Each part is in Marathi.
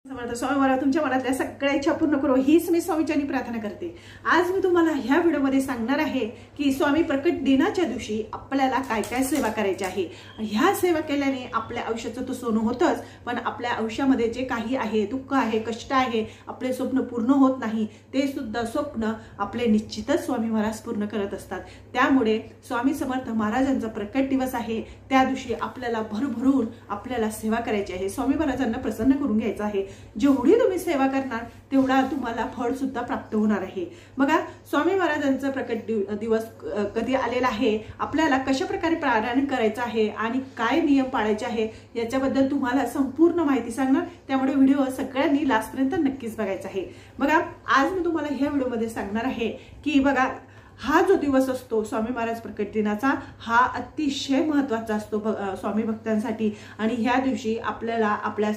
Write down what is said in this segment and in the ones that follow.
समर्थ स्वामी मला तुमच्या मनातल्या सगळ्या इच्छा पूर्ण करो हीच मी स्वामींची प्रार्थना करते। आज मी तुम्हाला ह्या व्हिडिओमध्ये सांगणार आहे की स्वामी प्रकट दिनाच्या दिवशी आपल्याला काय काय सेवा करायची आहे। ह्या सेवा केल्याने आपल्या आयुष्याचं तर सोनं होतच, पण आपल्या आयुष्यामध्ये जे काही आहे, दुःख आहे, कष्ट आहे, आपले स्वप्न पूर्ण होत नाही, ते सुद्धा स्वप्न आपले निश्चितच स्वामी महाराज पूर्ण करत असतात। त्यामुळे स्वामी समर्थ महाराजांचा प्रकट दिवस आहे, त्या दिवशी आपल्याला भरभरून आपल्याला सेवा करायची आहे, स्वामी महाराजांना प्रसन्न करून घ्यायचं आहे। जेवढी तुम्ही सेवा करणार तेवढा तुम्हाला फळ सुद्धा प्राप्त होणार आहे। बघा, स्वामी महाराजांचा प्रकट दिवस कधी आलेला आहे, आपल्याला कशा प्रकारे पारायण करायचं आहे आणि काय नियम पाळायचे आहे याच्याबद्दल तुम्हाला संपूर्ण माहिती सांगणार, त्यामुळे व्हिडिओ सगळ्यांनी लास्ट पर्यंत नक्कीच बघायचा आहे। बघा, आज मी तुम्हाला ह्या व्हिडिओमध्ये सांगणार आहे की बघा, हा जो दिवस असतो स्वामी महाराज प्रकट दिनाचा, हा अतिशय महत्त्वाचा असतो स्वामी भक्तांसाठी। आणि ह्या दिवशी आपल्याला आपल्या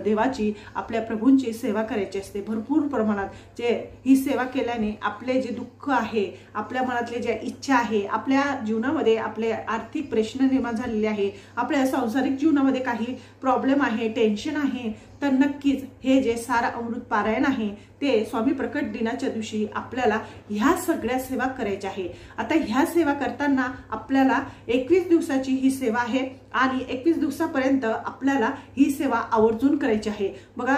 देवाची, आपल्या प्रभूंची सेवा करायची असते भरपूर प्रमाणात। जे ही सेवा केल्याने आपले जे दुःख आहे, आपल्या मनातले ज्या इच्छा आहे, आपल्या जीवनामध्ये आपले आर्थिक प्रश्न निर्माण झालेले आहे, आपल्या सांसारिक जीवनामध्ये काही प्रॉब्लेम आहे, टेन्शन आहे, तर नक्कीच हे जे सारा अमृत पारायण आहे ते स्वामी प्रकट दिनाच्या दिवशी आपल्याला ह्या सगळ्या सेवा करायच्या आहे। आता ह्या सेवा करताना आपल्याला 21 दिवसाची ही सेवा आहे आणि 21 दिवसापर्यंत आपल्याला ही सेवा आवर्जून करायची आहे। बघा,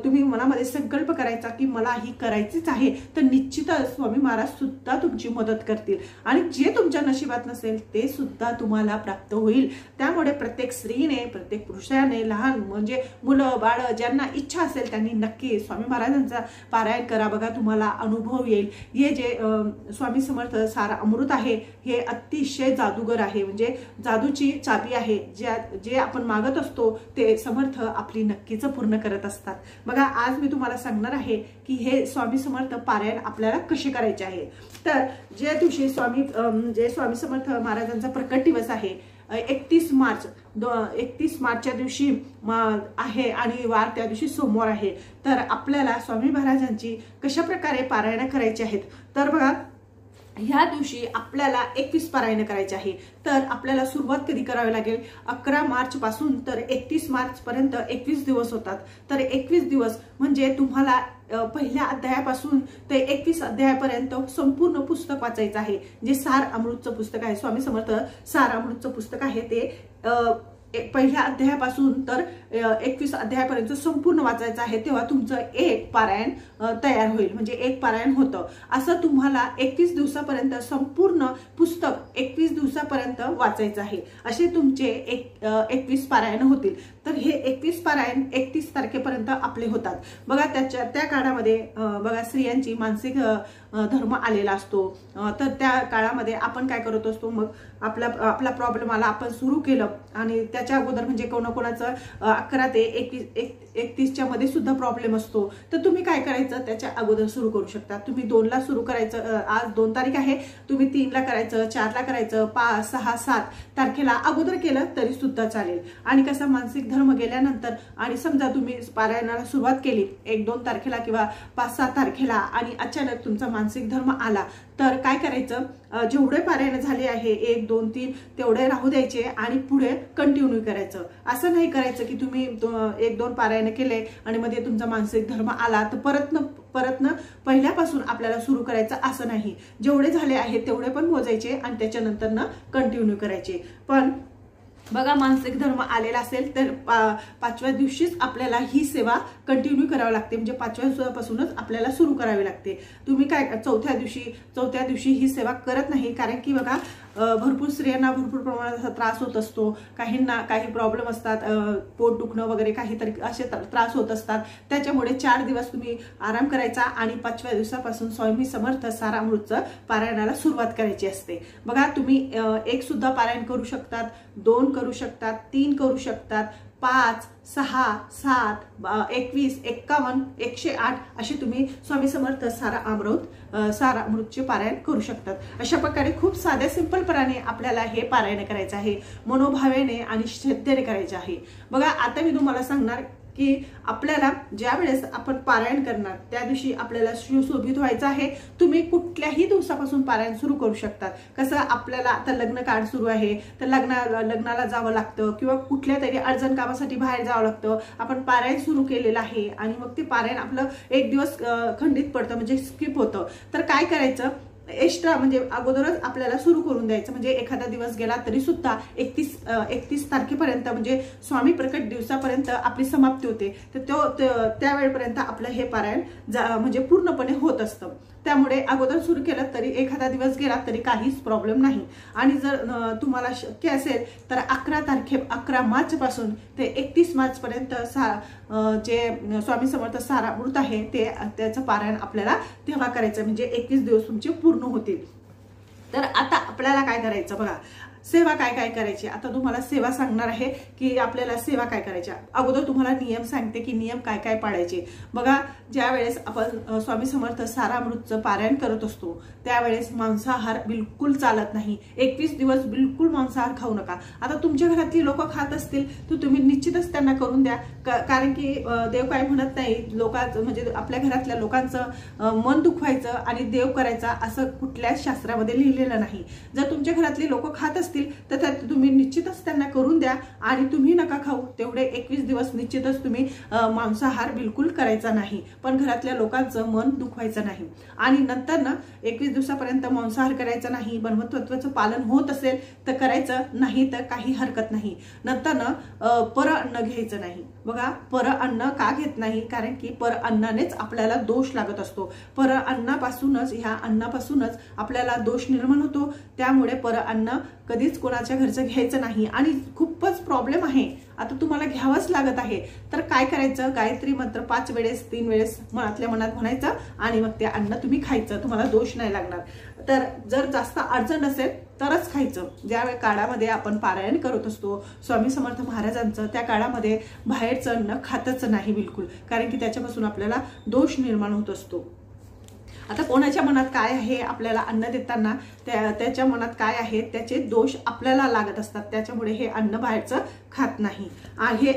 तुम्ही मनामध्ये संकल्प करायचा की मला ही करायचीच आहे, तर निश्चितच स्वामी महाराज सुद्धा तुमची मदत करतील आणि जे तुमच्या नशिबात नसेल ते सुद्धा तुम्हाला प्राप्त होईल। त्यामुळे प्रत्येक स्त्रीने, प्रत्येक पुरुषाने, लहान म्हणजे मुलं बाळ ज्यांना इच्छा असेल त्यांनी नक्की स्वामी महाराजांचा पारायण करा। बघा, तुम्हाला अनुभव येईल। हे जे स्वामी समर्थ सारा अमृत आहे हे अतिशय जादूगर आहे, म्हणजे जादूची चाबी आहे। जे आपण मागत असतो ते समर्थ आपली नक्कीच पूर्ण करत असतात। बघा, आज मी तुम्हाला सांगणार आहे की हे स्वामी समर्थ पारायण आपल्याला कसे करायचे आहे। तर ज्या दिवशी स्वामी समर्थ महाराजांचा प्रकट दिवस आहे 31 मार्चच्या दिवशी आहे आणि वार त्या दिवशी सोमवार आहे, तर आपल्याला स्वामी महाराजांची कशा प्रकारे पारायण करायची आहेत। तर बघा, ह्या दिवशी आपल्याला 21 पारायण करायचे आहे। तर आपल्याला सुरुवात कधी करावी लागेल, 11 मार्च पासून तर 31 मार्च पर्यंत 21 दिवस होतात। तर 21 दिवस म्हणजे तुम्हाला पहिल्या अध्यायापासून ते 21 अध्यायापर्यंत संपूर्ण पुस्तक वाचायचं आहे, जे सार अमृतचं पुस्तक आहे। स्वामी समर्थ सार अमृतचं पुस्तक आहे ते पहिल्या अध्यायापासून तर 21 अध्यायापर्यंत संपूर्ण वाचायचं आहे, तेव्हा तुमचं एक पारायण तयार होईल, म्हणजे एक पारायण होतं। असं तुम्हाला 21 दिवसापर्यंत संपूर्ण पुस्तक 21 दिवसापर्यंत वाचायचं आहे, असे तुमचे 21 पारायण होतील। तर हे 21 पारायण 31 तारखेपर्यंत आपले होतात। बघा, त्या काळामध्ये बघा, स्त्रियांची मानसिक धर्म आलेला असतो, तर त्या काळामध्ये आपण काय करत असतो, मग आपला प्रॉब्लेम आला, आपण सुरू केलं आणि त्याच्या अगोदर म्हणजे कोणाकोणाचं 11 ते 31च्या मध्ये सुद्धा प्रॉब्लेम असतो, तर तुम्ही काय करायचं, त्याच्या अगोदर सुरू करू शकता। तुम्ही 2 ला सुरू करायचं, आज 2 तारीख आहे, तुम्ही 3 ला करायचं, 4 ला करायचं, 5, 6, 7 तारखेला अगोदर केलं तरी सुद्धा चालेल। आणि कसा मानसिक धर्म गेल्यानंतर आणि समजा तुम्ही पारायणाला सुरुवात केली 1-2 तारखेला किंवा 5-6 तारखेला आणि अचानक तुमचा मानसिक धर्म आला, तर काय करायचं, जेवढे पारायण झाले आहे 1, 2, 3 तेवढे राहू द्यायचे आणि पुढे कंटिन्यू करायचं। असं नाही करायचं की तुम्ही 1-2 पारायण केले आणि मध्ये तुमचा मानसिक धर्म आला तर परतन पहिल्यापासून आपल्याला सुरू करायचं, असं नाही। जेवढे झाले आहेत तेवढे पण मोजायचे आणि त्याच्यानंतर ना कंटिन्यू करायचे। पण बघा, मानसिक धर्म आलेला असेल तर 5व्या दिवशीच आपल्याला ही सेवा कंटिन्यू करावी लागते, म्हणजे 5व्या दिवसापासूनच आपल्याला सुरू करावी लागते। तुम्ही काय चौथ्या दिवशी ही सेवा करत नाही, कारण की बघा, भरपूर स्त्रियांना भरपूर प्रमाणात त्रास होत असतो, काहींना काही प्रॉब्लेम असतात, पोट दुखणं वगैरे काहीतरी असे त्रास होत असतात, त्याच्यामुळे 4 दिवस तुम्ही आराम करायचा आणि 5व्या दिवसापासून स्वामी समर्थ सार अमृतचं पारायणाला सुरुवात करायची असते। बघा, तुम्ही 1 सुद्धा पारायण करू शकतात, 2 करू शकतात, 3 करू शकतात, 5, 6, 7, 21, 51, 108 असे तुम्ही स्वामी समर्थ सारा अमृतचे पारायण करू शकतात। अशा प्रकारे खूप साध्या सिंपलपणाने आपल्याला हे पारायण करायचं आहे, मनोभावेने आणि श्रद्धेने करायचे आहे। बघा, आता मी तुम्हाला सांगणार की आपल्याला ज्या वेळेस आपण पारायण करणार त्या दिवशी आपल्याला सुशोभित व्हायचं आहे। तुम्ही कुठल्याही दिवसापासून पारायण सुरू करू शकतात। कसं आपल्याला आता लग्न काळ सुरू आहे तर लग्नाला जावं लागतं किंवा कुठल्या तरी अर्जंट कामासाठी बाहेर जावं लागतं, आपण पारायण सुरू केलेलं आहे आणि मग ते पारायण आपलं एक दिवस खंडित पडतं म्हणजे स्किप होतं, तर काय करायचं, एक्स्ट्रा म्हणजे अगोदरच आपल्याला सुरू करून द्यायचं। म्हणजे एखादा दिवस गेला तरी सुद्धा 31 तारखेपर्यंत म्हणजे स्वामी प्रकट दिवसापर्यंत आपली समाप्ती होते, तर त्या वेळेपर्यंत आपलं हे पारायण म्हणजे पूर्णपणे होत असतं। त्यामुळे अगोदर सुरू केलं तरी एखादा दिवस गेला तरी काहीच प्रॉब्लेम नाही। आणि जर तुम्हाला शक्य असेल तर 11 मार्च पासून ते 31 मार्च पर्यंत जे स्वामी समर्थ सारामृत आहे त्याचं पारायण आपल्याला तेव्हा करायचं, म्हणजे 21 दिवस तुमचे पूर्ण होतील। तर आता आपल्याला काय करायचं बघा, सेवा काय काय करायची। आता तुम्हाला सेवा सांगणार आहे की आपल्याला सेवा काय करायच्या। अगोदर तुम्हाला नियम सांगते की नियम काय काय पाळायचे। बघा, ज्या वेळेस आपण स्वामी समर्थ सारामृतचं पारायण करत असतो त्यावेळेस मांसाहार बिलकुल चालत नाही। 21 दिवस बिलकुल मांसाहार खाऊ नका। आता तुमच्या घरातली लोक खात असतील तर तुम्ही निश्चितच त्यांना करून द्या, कारण की देव काय म्हणत नाही, म्हणजे आपल्या घरातल्या लोकांचं मन दुखवायचं आणि देव करायचा असं कुठल्याच शास्त्रामध्ये लिहिलेलं नाही। जर तुमच्या घरातली लोक खात असतील तर तुम्ही निश्चितच त्यांना करून द्या आणि तुम्ही नका खाऊ। तेवढे 21 दिवस निश्चितच तुम्ही मांसाहार बिलकुल करायचा नाही, पण घरातल्या लोकांचं मन दुखवायचं नाही। आणि नंतर ना 21 दिवसापर्यंत मांसाहार करायचा नाही। ब्रह्मतत्वाचं पालन होत असेल तर करायचं, नाही तर काही हरकत नाही। नंतर ना पर अन्न घ्यायचं नाही। बघा, पर अन्न का घेत नाही, कारण की पर अन्नानेच आपल्याला दोष लागत असतो। पर अन्नापासूनच, ह्या अन्नापासूनच आपल्याला दोष निर्माण होतो। त्यामुळे पर अन्न कधीच कोणाच्या घरचं घ्यायचं नाही आणि खूपच प्रॉब्लेम आहे। आता तुम्हाला घ्यावंच लागत आहे तर काय करायचं, गायत्री मंत्र 5 वेळेस 3 वेळेस मनातल्या मनात म्हणायचं आणि मग ते अन्न तुम्ही खायचं, तुम्हाला दोष नाही लागणार। तर जर जास्त अडचण असेल तरच खायचं। ज्यावेळी काळामध्ये आपण पारायण करत असतो स्वामी समर्थ महाराजांचं, त्या काळामध्ये बाहेरचं अन्न खातच नाही बिलकुल, कारण की त्याच्यापासून आपल्याला दोष निर्माण होत असतो। आता कोणाच्या मनात काय आहे, आपल्याला अन्न देताना त्याच्या मनात काय आहे त्याचे दोष आपल्याला लागत असतात, त्याच्यामुळे हे अन्न बाहेरचं खात नाही।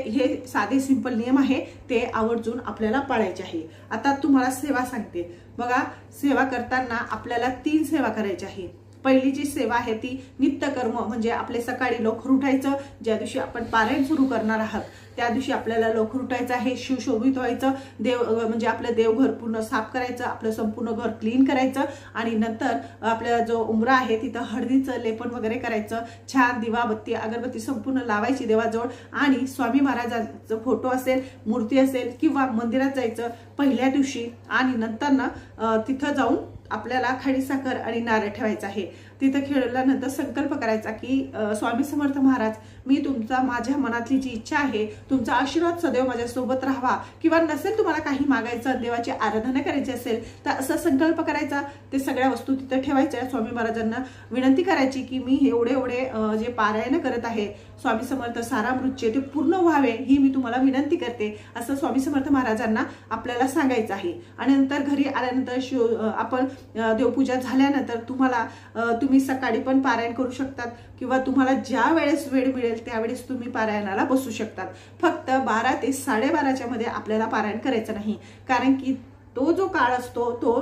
हे साधे सिंपल नियम आहे, ते आवर्जून आपल्याला पाळायचे आहे। आता तुम्हाला सेवा सांगते बघा, सेवा करताना आपल्याला 3 सेवा करायच्या आहे। पहिली जी सेवा आहे ती नित्यकर्म, म्हणजे आपले सकाळी लवकर उठायचं। ज्या दिवशी आपण पारायण सुरू करणार आहात त्या दिवशी आपल्याला लवकर उठायचं आहे, सुशोभित व्हायचं, म्हणजे आपलं देवघर पूर्ण साफ करायचं, आपलं संपूर्ण घर क्लीन करायचं आणि नंतर आपला जो उंबरा आहे तिथं हळदीचं लेपन वगैरे करायचं, छान दिवाबत्ती अगरबत्ती संपूर्ण लावायची देवाजवळ आणि स्वामी महाराजांचा फोटो असेल, मूर्ती असेल किंवा मंदिरात जायचं पहिल्या दिवशी आणि नंतर ना तिथं जाऊन आपल्याला खडीसाखर आणि नारळ ठेवायचा आहे। तिथं खेळल्यानंतर संकल्प करायचा की स्वामी समर्थ महाराज, मी तुमचा, माझ्या मनातली जी इच्छा आहे तुमचा आशीर्वाद सदैव माझ्या सोबत राहावा, किंवा नसेल तुम्हाला काही मागायचं, देवाची आराधना करायची असेल तर असं संकल्प करायचा। ते सगळ्या वस्तू तिथं ठेवायच्या, स्वामी महाराजांना विनंती करायची की मी एवढे जे पारायण करत आहे स्वामी समर्थ सारामृतचे ते पूर्ण व्हावे ही मी तुम्हाला विनंती करते, असं स्वामी समर्थ महाराजांना आपल्याला सांगायचं आहे। आणि नंतर घरी आल्यानंतर आपण देवपूजा झाल्यानंतर तुम्ही सकाळी पण पारायण करू शकतात किंवा तुम्हाला ज्या वेळेस वेळ मिळेल त्यावेळेस तुम्ही पारायणाला बसू शकतात। फक्त 12 ते 12:30च्या मध्ये आपल्याला पारायण करायचं नाही, कारण की तो जो काळ असतो तो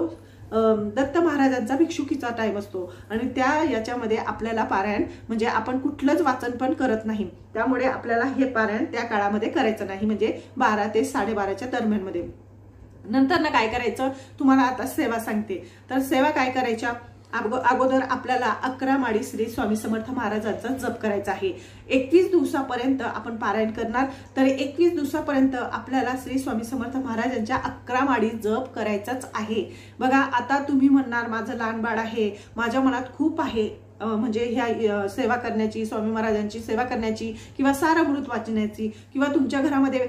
दत्त महाराजांचा भिक्षुकीचा टाइम असतो आणि याच्यामध्ये आपल्याला पारायण म्हणजे आपण कुठलंच वाचन पण करत नाही, त्यामुळे आपल्याला हे पारायण त्या काळामध्ये करायचं नाही, म्हणजे 12 ते 12:30च्या दरम्यान मध्ये। नंतर ना काय करायचं, तुम्हाला आता सेवा सांगते। तर सेवा काय करायच्या, अगोदर आपल्याला 11 माळी श्री स्वामी समर्थ महाराजांचा जप करायचा आहे। 21 दिवसापर्यंत आपण पारायण करणार, तर 21 दिवसापर्यंत आपल्याला श्री स्वामी समर्थ महाराजांच्या 11 माळी जप करायचाच आहे। बघा, आता तुम्ही म्हणणार माझं लहान बाळ आहे, माझ्या मनात खूप आहे म्हणजे ह्या सेवा करण्याची, स्वामी महाराजांची सेवा करण्याची किंवा सारामृत वाचण्याची, किंवा तुमच्या घरामध्ये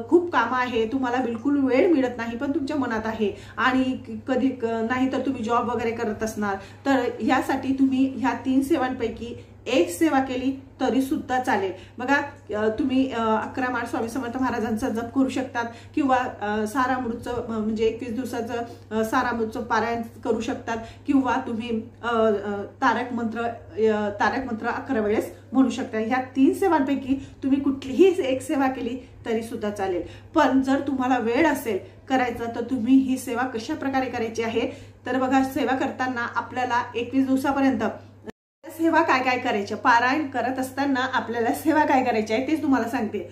खूप कामं आहे, तुम्हाला बिलकुल वेळ मिळत नाही पण तुमच्या मनात आहे आणि कधी नाही तर तुम्ही जॉब वगैरे करत असणार, तर ह्यासाठी तुम्ही ह्या 3 सेवांपैकी एक सेवा केली तरी सुद्धा चालेल। बघा, तुम्ही 11 माळ स्वामी समर्थ महाराजांचा जप करू शकतात किंवा सारामृतचं म्हणजे 21 दिवसाचं सारामृतचं पारायण करू शकतात, किंवा तुम्ही तारक मंत्र 11 वेळेस म्हणू शकता। ह्या 3 सेवांपैकी तुम्ही कुठलीही एक सेवा केली तरी सुद्धा चालेल। पण जर तुम्हाला वेळ असेल करायचं तर तुम्ही ही सेवा कशा प्रकारे करायची आहे तर बघा, सेवा करताना आपल्याला 21 दिवसापर्यंत सेवा काय काय करायची, पारायण करत असताना आपल्याला सेवा काय करायची आहे तेच तुम्हाला सांगते।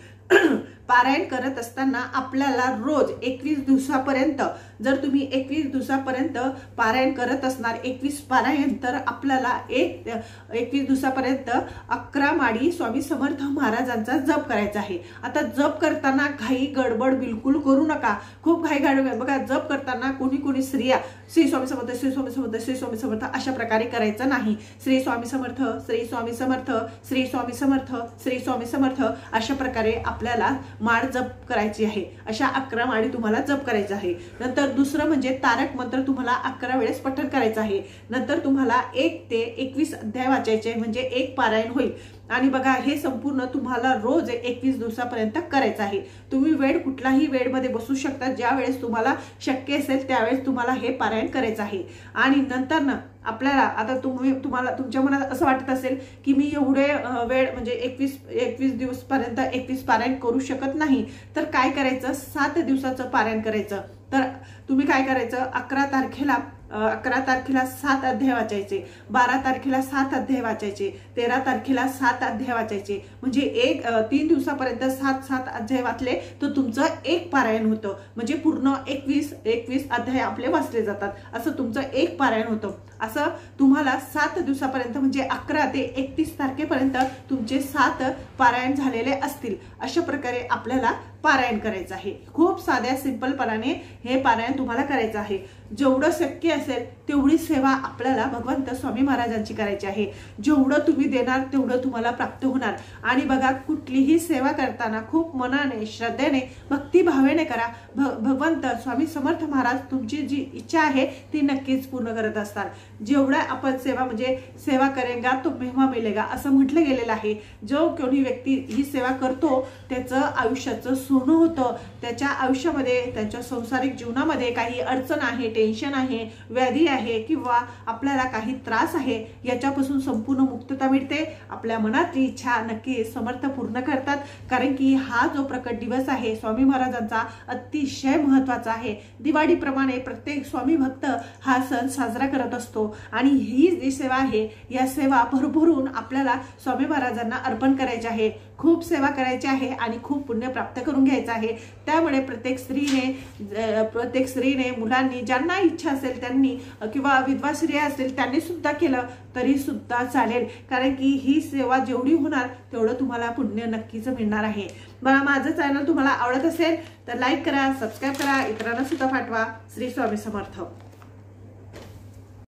पारायण करत असताना आपल्याला रोज 21 दिवसापर्यंत, जर तुम्ही 21 दिवसापर्यंत पारायण करत असणार, 21 पारायण, तर आपल्याला 21 दिवसापर्यंत 11 माळी स्वामी समर्थ महाराजांचा जप करायचा आहे। आता जप करताना घाई गडबड बिलकुल करू नका, खूप घाई गडबड बघा, जप करताना कोणी स्त्रिया श्री स्वामी समर्थ, श्री स्वामी समर्थ, श्री स्वामी समर्थ अशा प्रकारे करायचं नाही। श्री स्वामी समर्थ, श्री स्वामी समर्थ, श्री स्वामी समर्थ, श्री स्वामी समर्थ अशा प्रकारे आपल्याला माळ जप करायची आहे। अशा 11 माळी तुम्हाला जप करायचं आहे। नंतर दुसरं म्हणजे तारक मंत्र तुम्हाला 11 वेळेस पठण करायचं आहे। नंतर तुम्हाला 1 ते 21 अध्याय वाचायचे, म्हणजे 1 पारायण होईल। आणि बघा, हे संपूर्ण तुम्हाला रोज 21 दिवसापर्यंत करायचं आहे। तुम्ही वेळ कुठलाही वेळमध्ये बसू शकता, ज्या वेळेस तुम्हाला शक्य असेल त्यावेळेस तुम्हाला हे पारायण करायचं आहे। आणि नंतर ना आपल्याला आता तुम्हाला तुमच्या मनात असं वाटत असेल की मी एवढे वेळ म्हणजे 21 दिवसापर्यंत 21 पारायण करू शकत नाही, तर काय करायचं, 7 दिवसाचं पारायण करायचं। तर तुम्ही काय करायचं, 11 तारखेला 7 अध्याय वाचायचे, 12 तारखेला 7 अध्याय वाचायचे, 13 तारखेला 7 अध्याय वाचायचे, म्हणजे 3 दिवसापर्यंत 7 अध्याय वाचले तर तुमचं 1 पारायण होतं, म्हणजे पूर्ण 21 अध्याय आपले वाचले जातात, असं तुमचं 1 पारायण होतं। असं तुम्हाला 7 दिवसापर्यंत म्हणजे 11 ते 31 तारखेपर्यंत तुमचे 7 पारायण झालेले असतील। अशा प्रकारे आपल्याला पारायण करायचं आहे। खूप साध्या सिंपलपणाने हे पारायण तुम्हाला करायचं आहे। जेवढं शक्य असेल तेवढी सेवा आपल्याला भगवंत स्वामी महाराजांची करायची आहे। जेवढं तुम्ही देणार तेवढं तुम्हाला प्राप्त होणार। आणि बघा, कुठलीही सेवा करताना खूप मनाने, श्रद्धेने, भक्तिभावेने करा। भगवंत स्वामी समर्थ महाराज तुमची जी इच्छा आहे ती नक्कीच पूर्ण करत असतात। जेवढा आपण सेवा म्हणजे सेवा करेगा तो मेवा मिलेगा असं म्हटलं गेलेलं आहे। जो कोणी व्यक्ती ही सेवा करतो त्याचं आयुष्याचं सोनं होतं। त्याच्या आयुष्यामध्ये, त्यांच्या संसारिक जीवनामध्ये काही अडचण आहे, टेन्शन आहे, व्याधी आहे किंवा आपल्याला काही त्रास आहे, याच्यापासून संपूर्ण मुक्तता मिळते। आपल्या मनातली इच्छा नक्की समर्थ पूर्ण करतात, कारण की हा जो प्रकट दिवस आहे स्वामी महाराजांचा अतिशय महत्त्वाचा आहे। दिवाळीप्रमाणे प्रत्येक स्वामी भक्त हा सण साजरा करत असतो आणि ही जी सेवा आहे या सेवा भरभरून आपल्याला स्वामी महाराजांना अर्पण करायचे आहे। खूप सेवा करायची आहे आणि खूप पुण्य प्राप्त करून घ्यायचं आहे। त्यामुळे प्रत्येक स्त्रीने, मुलांनी, ज्यांना इच्छा असेल त्यांनी, किंवा विधवा स्त्रिया असेल त्यांनी सुद्धा केलं तरी सुद्धा चालेल, कारण की ही सेवा जेवढी होणार तेवढं तुम्हाला पुण्य नक्कीच मिळणार आहे। बघा, माझं चॅनल तुम्हाला आवडत असेल तर लाईक करा, सबस्क्राईब करा, इतरांना सुद्धा पाठवा। श्री स्वामी समर्थ।